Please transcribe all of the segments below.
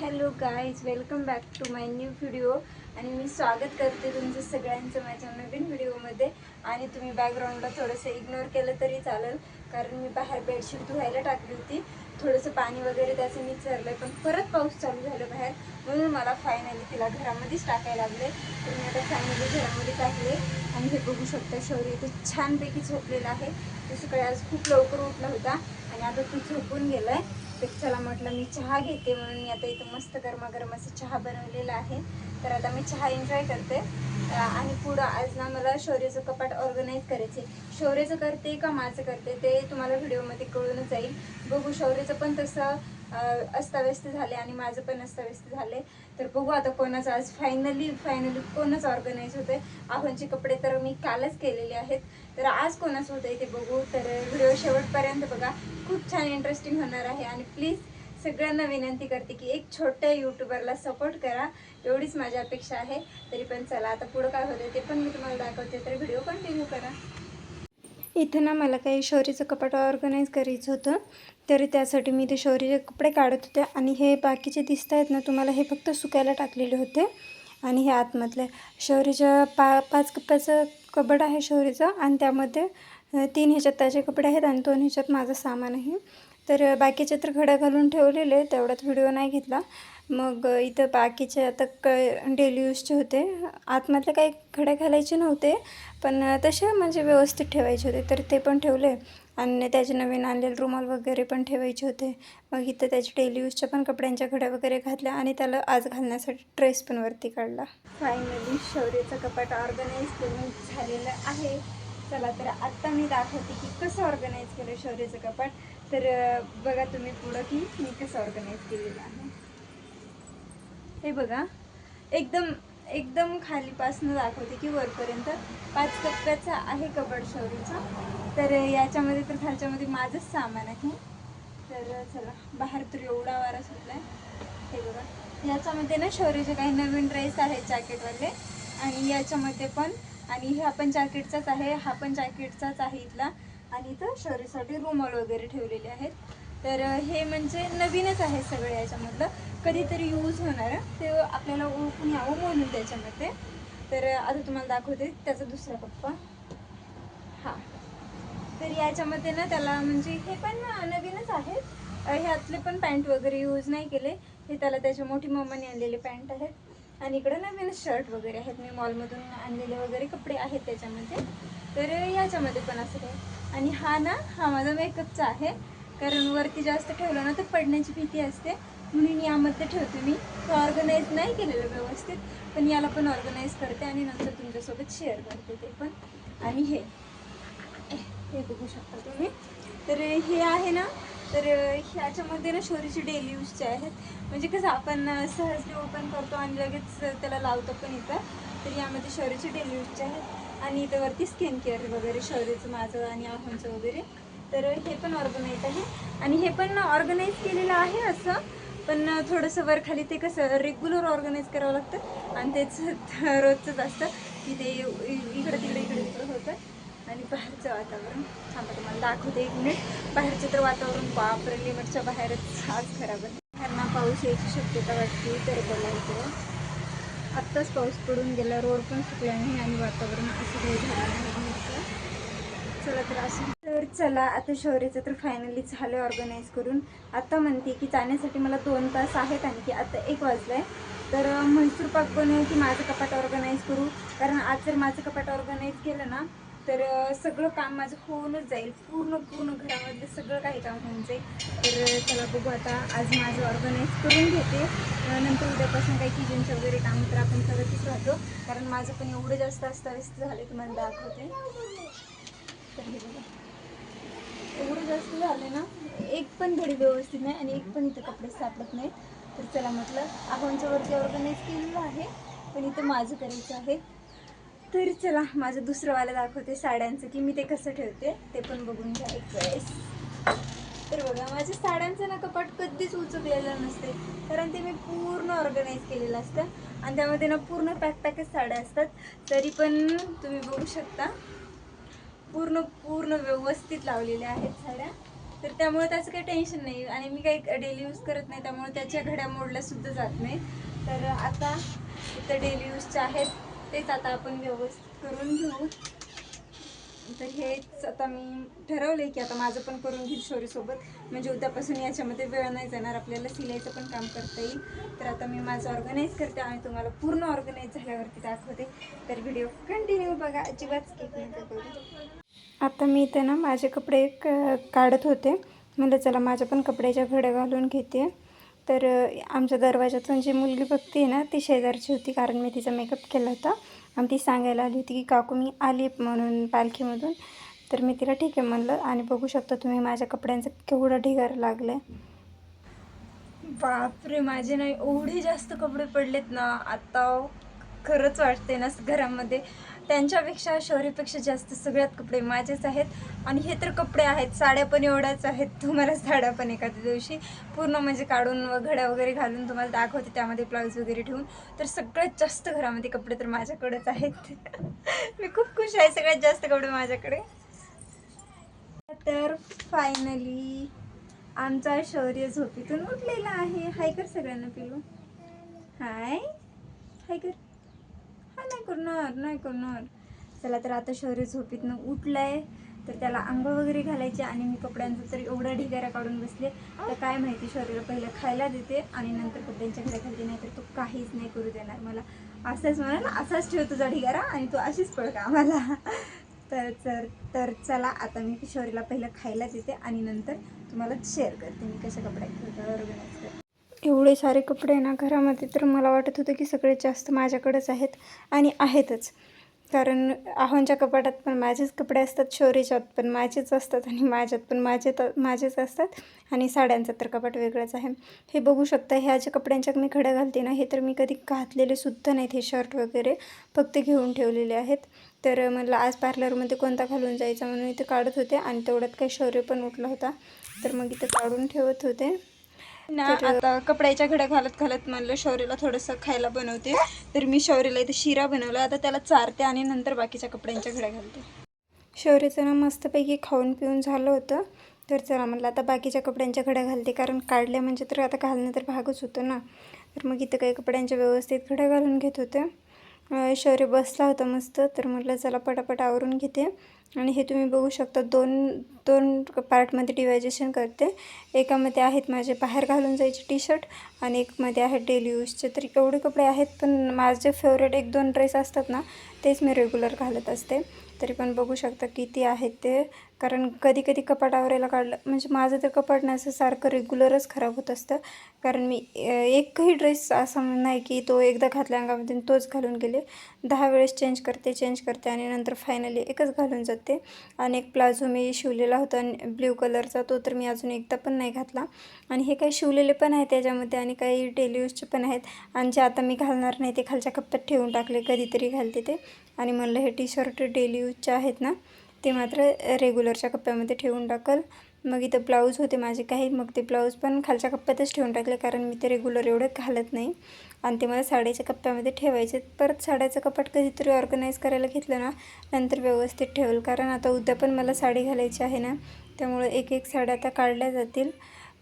Hello guys, welcome back to my new video. आणि मी स्वागत करते तुमचं सगळ्यांचं माझ्या नवीन व्हिडिओमध्ये. आणि तुम्ही बॅकग्राऊंडला थोडंसं इग्नोर केलं तरी चालेल, कारण मी बाहेर बेडशीट धुवायला टाकली होती. थोडंसं पाणी वगैरे त्याचं निचरलं, पण परत पाऊस चालू झालं बाहेर, म्हणून मला फायनली तिला घरामध्येच टाकायला लागले. तर मी आता फायनली घरामध्ये टाकले. आणि हे बघू शकता, शौर्य इथे छानपैकी झोपलेला आहे. तो सकाळी आज खूप लवकर उठला होता आणि आता तो झोपून गेला आहे. तर चला म्हटलं मी चहा घेते, म्हणून मी आता इथं मस्त गरमागरम असं चहा बनवलेला आहे. तर आता मी चहा एन्जॉय करते. आणि पुढं आज ना मला शौर्याचं कपाट ऑर्गनाईज करायचे. शौर्याचं करते का माझं करते ते तुम्हाला व्हिडिओमध्ये कळूनच जाईल. बघू, शौर्याचं पण तसं अस्ताव्यस्त झाले आणि माझं पण अस्ताव्यस्त झाले. तर बघू आता कोणाचं आज फायनली कोणाच ऑर्गनाईज होतंय. आव्हानचे कपडे तर मी कालच केलेले आहेत, तर आज कोणाचं होतंय ते बघू. तर व्हिडिओ शेवटपर्यंत बघा, खूप छान इंटरेस्टिंग होणार आहे. आणि प्लीज सगळ्यांना विनंती करते की एक छोट्या यूट्यूबरला सपोर्ट करा, एवढीच माझी अपेक्षा आहे. तरी पण चला आता पुढं काय होतं ते पण मी तुम्हाला दाखवते, तर व्हिडिओ कंटिन्यू करा. इथं ना मला काही शौर्याचं कपाट ऑर्गनाईज करायचं होतं, तर त्यासाठी मी ते शौर्याचे कपडे काढत होते. आणि हे बाकीचे दिसत आहेत ना तुम्हाला, हे फक्त सुकायला टाकलेले होते. आणि हे आतमधले शौर्याच्या 5 कप्प्याचं कबड आहे शौर्याचं, आणि त्यामध्ये 3 ह्याच्यात त्याचे कपडे आहेत आणि 2 ह्याच्यात माझं सामान आहे. तर बाकीचे तर घड्या घालून ठेवलेले, तेवढ्यात व्हिडिओ नाही घेतला. मग इथं बाकीचे आता डेली यूजचे होते. आतमधले काही घड्या घालायचे नव्हते, पण तसे म्हणजे व्यवस्थित ठेवायचे होते, तर ते पण ठेवले. आणि त्याचे नवीन आणलेले रुमाल वगैरे पण ठेवायचे होते. मग इथं त्याच्या डेली यूजच्या पण कपड्यांच्या घड्या वगैरे घातल्या आणि त्याला आज घालण्यासाठी ड्रेस पण वरती काढला. फायनली शौर्याचं कपाट ऑर्गनाईज करून झालेलं आहे. चला तर आत्ता मी दाखवते की कसं ऑर्गनाईज केलं शौर्याचं कपाट. तर बघा तुम्ही पुढं की मी कसं ऑर्गनाईज केलेलं आहे. हे बघा, एकदम एकदम खालीपासून दाखवते की वरपर्यंत 5 कप्प्याचा आहे कबड शौर्याचा. तर याच्यामध्ये तर खालच्यामध्ये माझंच सामान आहे. तर चला, बाहेर तर एवढा वारा सुटलाय. हे बघा, याच्यामध्ये ना शौर्याचे काही नवीन ड्रेस आहेत जॅकेटवाले, आणि याच्यामध्ये पण. आणि हा पण जॅकेटचाच आहे, हा पण जॅकेटचाच आहे इथला. आणि इथं शौर्यासाठी रुमाल वगैरे ठेवलेले आहेत. तर हे म्हणजे नवीनच आहे सगळं याच्यामधलं, कधीतरी यूज होणार ते आपल्याला ओळखून यावं म्हणून त्याच्यामध्ये. तर आता तुम्हाला दाखवते त्याचा दुसरा कप्पा. हा, तर याच्यामध्ये ना त्याला म्हणजे हे पण नवीनच आहेत. ह्यातले पण पॅन्ट वगैरे यूज नाही केले. हे त्याला त्याच्या मोठी मम्माने आणलेले पॅन्ट आहेत. आणि इकडे नवीन शर्ट वगैरे आहेत, मी मॉलमधून आणलेले वगैरे कपडे आहेत त्याच्यामध्ये. तर याच्यामध्ये पण असं काही. आणि हा माझा मेकअपचा आहे, कारण वरती जास्त ठेवलं ना तर पडण्याची भीती असते, म्हणून यामध्ये ठेवते मी. तो ऑर्गनाईज नाही केलेलं व्यवस्थित, पण याला पण ऑर्गनाईज करते आणि नंतर तुमच्यासोबत शेअर करते ते पण. आणि हे बघू शकता तुम्ही. तर हे आहे ना, तर ह्याच्यामध्ये ना शौर्याचे डेली यूजचे आहेत. म्हणजे कसं आपण सहजली ओपन करतो आणि लगेच त्याला लावतो पण इथं. तर यामध्ये शौर्याचे डेली यूजचे आहेत. आणि इथं वरती स्किन केअर वगैरे शौर्याचं, माझं आणि आव्हानचं वगैरे. तर हे पण ऑर्गनाईज आहे. आणि हे पण ऑर्गनाईज केलेलं आहे असं, पण थोडंसं वर खाली ते कसं रेग्युलर ऑर्गनाईज करावं लागतं, आणि तेच रोजचंच असतं की ते इकडं तिकडं होतं. आणि बाहेरचं वातावरण थांबा तुम्हाला दाखवते 1 मिनिट. बाहेरचं तर वातावरण बापरे, लिमिटच्या बाहेरच आज खराब आहे. बाहेरना पाऊस यायची शक्यता वाटते. तर बघा इकडं आत्ताच पाऊस पडून गेला, रोड पण सुकला नाही आणि वातावरण असं काही झालं नाही. चला तर असं, तर चला आता शौर्याचं तर फायनली झालं ऑर्गनाईज करून. आता म्हणते की जाण्यासाठी मला 2 तास आहेत, आणखी आता 1 वाजलाय. तर म्हैसूर पाक बनवू की माझं कपाट ऑर्गनाईज करू, कारण आज जर माझं कपाट ऑर्गनाईज केलं ना तर सगळं काम माझं होऊनच जाईल. पूर्ण घरामधलं सगळं काही काम होऊन जाईल. तर चला बघू, आता आज माझं ऑर्गनाईज करून घेते. नंतर उद्यापासून काही किचनचं वगैरे काम तर आपण करतच राहतो, कारण माझं पण एवढं जास्त अस्ताव्यस्त झाले तुम्हाला दाखवते. तर हे बघा, एवढं जास्त झाले ना, एक पण घडी व्यवस्थित नाही आणि एक पण इथं कपडे सापडत नाहीत. तर चला म्हटलं, आव्हानच्या वरती ऑर्गनाईज केलेलं आहे, पण इथं माझं करायचं आहे. तर चला माझं दुसरं वाला दाखवते साड्यांचं, की मी ते कसं ठेवते ते पण बघून घ्या एक वेळेस. तर बघा, माझ्या साड्यांचं ना कपाट कधीच उचकलेलं नसते, कारण ते मी पूर्ण ऑर्गनाईज केलेलं असतं. आणि त्यामध्ये ना पूर्ण पॅकच साड्या असतात. तरी पण तुम्ही बघू शकता पूर्ण व्यवस्थित लावलेल्या आहेत साड्या. तर त्यामुळे त्याचं काही टेन्शन नाही आणि मी काही डेली यूज करत नाही, त्यामुळे त्याच्या घड्या मोडल्यासुद्धा जात नाही. तर आता इथं डेली यूजचे आहेत तेच आता आपण व्यवस्थित करून घेऊ. तर हेच आता मी ठरवलं की आता माझं पण करून घेईल शौर्यसोबत, म्हणजे उद्यापासून याच्यामध्ये वेळ नाही जाणार, आपल्याला सिलाईचं पण काम करता येईल. तर आता मी माझं ऑर्गनाईज करते आणि तुम्हाला पूर्ण ऑर्गनाईज झाल्यावरती दाखवते. तर व्हिडिओ कंटिन्यू बघा, अजिबात स्किप नका करू. आता मी इथे ना माझे कपडे काढत होते, म्हणलं चला माझ्या पण कपड्याच्या घड्या घालून घेते. तर आमच्या दरवाजातून जी मुलगी बघते ना ती शेजारची होती, कारण मी तिचा मेकअप केला होता आणि ती सांगायला आली होती की काकू मी आली म्हणून पालखीमधून. तर मी तिला ठीक आहे म्हणलं आणि बघू शकता तुम्ही माझ्या कपड्यांचं केवढा ढिगारा लागला आहे. बापरे, माझे नाही एवढे जास्त कपडे पडलेत ना आता, खरंच वाटते ना घरामध्ये त्यांच्यापेक्षा शौर्यपेक्षा जास्त सगळ्यात कपडे माझेच आहेत. आणि हे तर कपडे आहेत, साड्या पण एवढ्याच आहेत, तुम्हाला साड्या पण एखाद्या दिवशी पूर्ण म्हणजे काढून घड्या वगैरे घालून तुम्हाला दाखवते, त्यामध्ये ब्लाऊज वगैरे ठेवून. तर सगळ्यात जास्त घरामध्ये कपडे तर माझ्याकडेच आहेत. मी खूप खुश आहे, सगळ्यात जास्त कपडे माझ्याकडे. तर फायनली आमचा शौर्य झोपेतून उठलेला आहे. हाय कर सगळ्यांना पिलू, हाय हाय कर. हा नाही करणार नाही करणार. चला तर आता शौर्य झोपेतनं उठलाय, तर त्याला आंघोळ वगैरे घालायचे आणि मी कपड्यांचा तर एवढा ढिगारा काढून बसले. तर काय माहिती शौर्यला पहिलं खायला देते आणि नंतर कपड्यांच्या घड्या घालते, नाही तर तो काहीच नाही करू देणार मला. असंच म्हणाल, असाच ठेव तुझा ढिगारा आणि तू अशीच पळ का आम्हाला. तर चला आता मी शौर्यला पहिलं खायला देते आणि नंतर तुम्हाला शेअर करते मी कशा कपड्यांचं ऑर्गनाईज करते. एवढे सारे कपडे ना घरामध्ये, तर मला वाटत होतं की सगळ्यात जास्त माझ्याकडेच आहेत आणि आहेतच. कारण आहोंच्या कपाटात पण माझेच कपडे असतात, शौर्यच्यात पण माझेच असतात आणि माझ्यात पण माझेच असतात. आणि साड्यांचं तर कपाट वेगळंच आहे. हे बघू शकता, ह्या ज्या कपड्यांच्या मी खड्या घालते ना, हे तर मी कधी घातलेले सुद्धा नाहीत. हे शर्ट वगैरे फक्त घेऊन ठेवलेले आहेत. तर म्हणलं आज पार्लरमध्ये कोणता घालून जायचा म्हणून इथे काढत होते आणि तेवढ्यात काही शौर्य पण उठला होता, तर मग इथं काढून ठेवत होते ना. आता कपड्याच्या घड्या घालत घालत म्हणलं शौर्यला थोडंसं खायला बनवते. तर मी शौर्यला इथे शिरा बनवला, आता त्याला चारते आणि नंतर बाकीच्या कपड्यांच्या घड्या घालते. शौर्यचं ना मस्तपैकी खाऊन पिऊन झालं होतं. तर चला म्हटलं आता बाकीच्या कपड्यांच्या घड्या घालते, कारण काढल्या म्हणजे तर आता घालणं तर भागच होतं ना. तर मग इथं काही कपड्यांच्या व्यवस्थित घड्या घालून घेत होते. शौर्य बसला होता मस्त, तर म्हटलं चला पटापट आवरून घेते. आणि हे तुम्ही बघू शकता, दोन पार्टमध्ये डिवायजेशन करते. एकामध्ये आहेत माझे बाहेर घालून जायचे टी शर्ट आणि एकमध्ये आहेत डेली यूजचे. तर एवढे कपडे आहेत, पण माझे फेवरेट 1-2 ड्रेस असतात ना, तेच मी रेग्युलर घालत असते. तरी पण बघू शकता किती आहेत ते, कारण कधी कधी कपाट आवरायला काढलं म्हणजे माझं तर कपाट नाही असं सारखं रेग्युलरच खराब होत असतं. कारण मी एकही ड्रेस असं नाही की तो एकदा घातल्या अंगामध्ये तोच घालून गेले. 10 वेळेस चेंज करते आणि नंतर फायनली एकच घालून जाते. आणि एक प्लाझो मी शिवलेला होता ब्ल्यू कलरचा, तो तर मी अजून एकदा पण नाही घातला. आणि हे काही शिवलेले पण आहेत त्याच्यामध्ये आणि काही डेली यूजचे पण आहेत. आणि जे आता मी घालणार नाही ते खालच्या कप्प्यात ठेवून टाकले, कधीतरी घालते ते. आणि म्हणलं हे टी शर्ट डेली यूजचे आहेत ना, ते मात्र रेग्युलरच्या कप्प्यामध्ये ठेवून टाकल. मग इथं ब्लाऊज होते माझे काही, मग ते ब्लाऊज पण खालच्या कप्प्यातच ठेवून टाकले, कारण मी ते रेग्युलर एवढं घालत नाही आणि ते मला साडीच्या कप्प्यामध्ये ठेवायचे. परत साड्याचं कपाट कधीतरी ऑर्गनाईज करायला घेतलं ना, नंतर व्यवस्थित ठेवलं, कारण आता उद्या पण मला साडी घालायची आहे ना, त्यामुळे एक साड्या आता काढल्या जातील.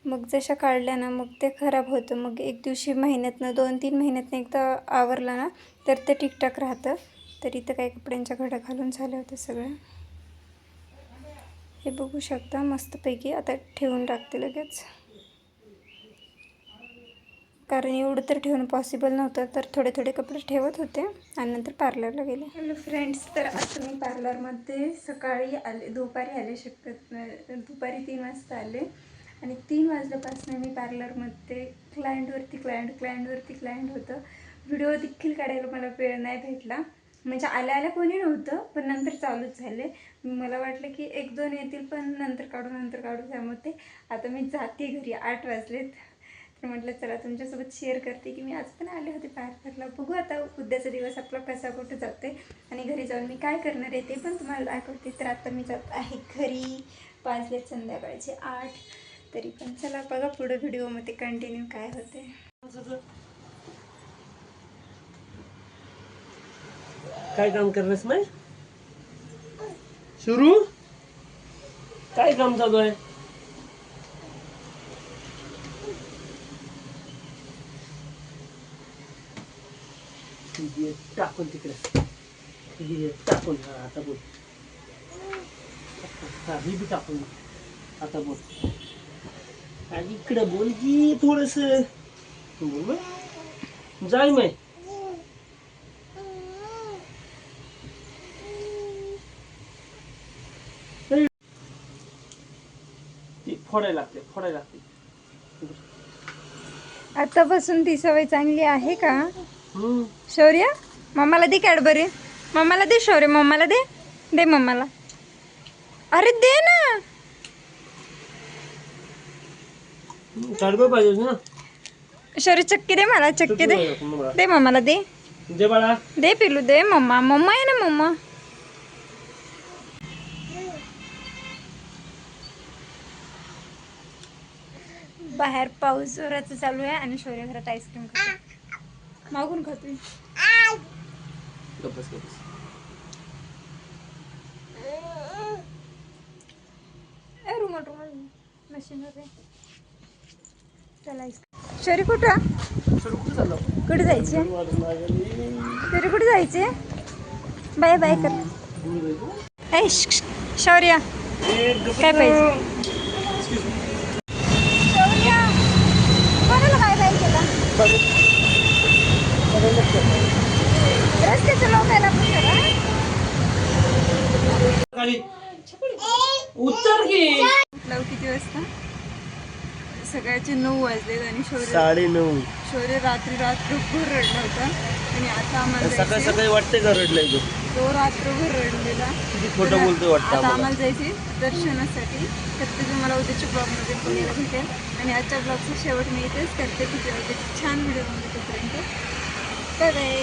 मग जशा काढल्या ना मग ते खराब होतं. मग एक दिवशी महिन्यातनं 2-3 महिन्यातनं एकदा आवरला ना तर ते ठीकठाक राहतं. तर इथं काही कपड्यांच्या घड्या घालून झाल्या होत्या सगळ्या. हे बघू शकता मस्तपैकी आता ठेवून टाकते लगेच, कारण एवढं तर ठेवणं पॉसिबल नव्हतं. तर थोडे कपडे ठेवत होते आणि नंतर पार्लरला गेले. हॅलो फ्रेंड्स, तर आता मी पार्लरमध्ये सकाळी आले, दुपारी आले, दुपारी 3 वाजता आले. आणि 3 वाजल्यापासून मी पार्लरमध्ये क्लायंट होतं. व्हिडिओ देखील काढायला मला वेळ नाही भेटला, म्हणजे आल्या कोणी नव्हतं, पण नंतर चालूच झाले. मला वाटलं की 1-2 येतील, पण नंतर काढू त्यामध्ये आता मी जाते घरी. 8 वाजलेत. तर म्हटलं चला तुमच्यासोबत शेअर करते की मी आज पण आले होते पार्लरला. बघू आता उद्याचा दिवस आपला कसा कुठं जाते आणि घरी जाऊन मी काय करणार आहे ते पण तुम्हाला दाखवते. तर आता मी जात आहे घरी. वाजलेत संध्याकाळचे 8. तरी पण चला बघा पुढे व्हिडिओमध्ये कंटिन्यू काय होते. काय काम करतेस मैं सुरू? काय काम चालू आहे? हे टाकून तिकडे हे टाकून हा आता बोल हा ही बी टाकून आता बोल आणि इकडे बोल की थोडस बोल मग जाय मग ते फोडायला लागते आतापासून ती सवय चांगली आहे का हम्म शौर्य? मम्माला दे कॅडबरी. मम्माला दे शौर्य. मम्माला दे. दे मम्माला. अरे दे ना. काढबा पाहिजे ना शौर्य चक्की दे मला. चक्की दे. दे मम्माला दे. दे बाळा दे पिलू दे. मम्मा मम्मा आहे ना मम्मा. बाहेर पाऊस जोराचं चालू आहे आणि शौर्य घरात आईस्क्रीम खातो. मागून खातोय. गप्पस रुमाल रुमाल मशीनवर आहे. चला आईस्क्रीम. शौर्य कुठं? कुठे जायचे? शौर्य कुठे जायचे? बाय बाय कर. ए शौर्य काय पाहिजे? शौर्य कोणाला बाय बाय केला? रस्त्याच्या लोकांना पण करा. उत्तर की उठलाव किती वाजता? सकाळचे 9 वाजलेत आणि 9:30 शौर्य रात्रभर रडला होता आणि आता आम्हाला सकाळी जायचंय. सकाळी वाटते का रडलाय तो रात्रभर रडलेला. किती खोटं बोलतोय वाटतं आता आम्हाला. आम्हाला जायचे दर्शनासाठी. तर ते तुम्हाला उद्याच्या ब्लॉगमध्ये बघायला भेटेल आणि आजच्या ब्लॉगचा शेवट मी इथेच करते. पुढच्या छान व्हिडिओमध्ये तोपर्यंत बाय बाय.